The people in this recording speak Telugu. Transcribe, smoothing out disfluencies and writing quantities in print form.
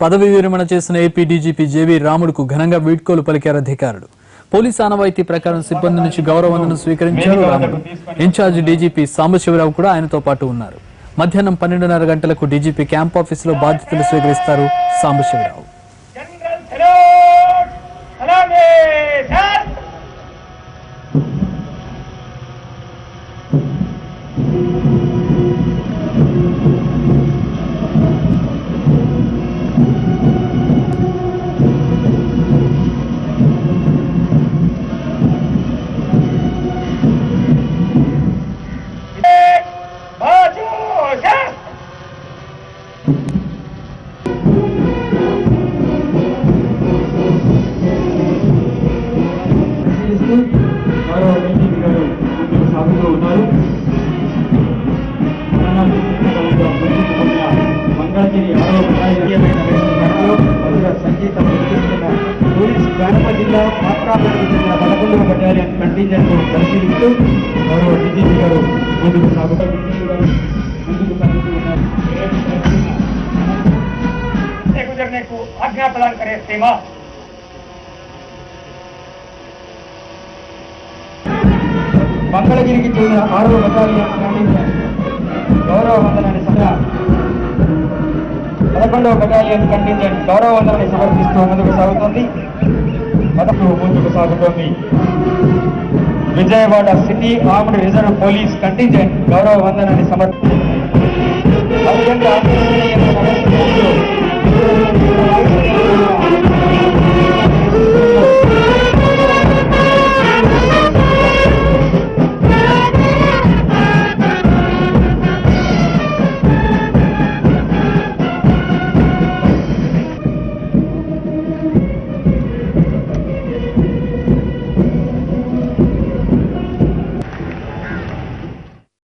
పదవి విరమణ చేసిన ఏపీ డీజీపీ జేవీ రాముడుకు ఘనంగా వీడ్కోలు పలికారు అధికారులు. పోలీసు ఆనవాయితీ ప్రకారం సిబ్బంది నుంచి గౌరవ వందనం స్వీకరించారు రాముడు. ఇన్ఛార్జి డీజీపీ సాంబశివరావు కూడా ఆయనతో పాటు ఉన్నారు. మధ్యాహ్నం 12:30 గంటలకు డీజీపీ క్యాంప్ ఆఫీసులో బాధ్యతలు స్వీకరిస్తారు సాంబశివరావు. జిల్లా పాత్రాపేటకు చెందిన 11వ బెటాలియన్ కంటింజెంట్ పరిశీలిస్తూ గౌరవ డీజీపీ గారు ముందుకు సాగుతూ गुजरने को आज्ञा प्रदान करे सेवा। మంగళగిరికి చెందిన 6వ బెటాలియన్ కంటింజెంట్ గౌరవ వందనాన్ని 11వ బెటాలియన్ కంటింజెంట్ గౌరవ వందనాన్ని సమర్పిస్తూ ముందుకు సాగుతోంది. Vijayawada city armed reserve police contingent గౌరవ వందనాన్ని సమర్పిస్తూ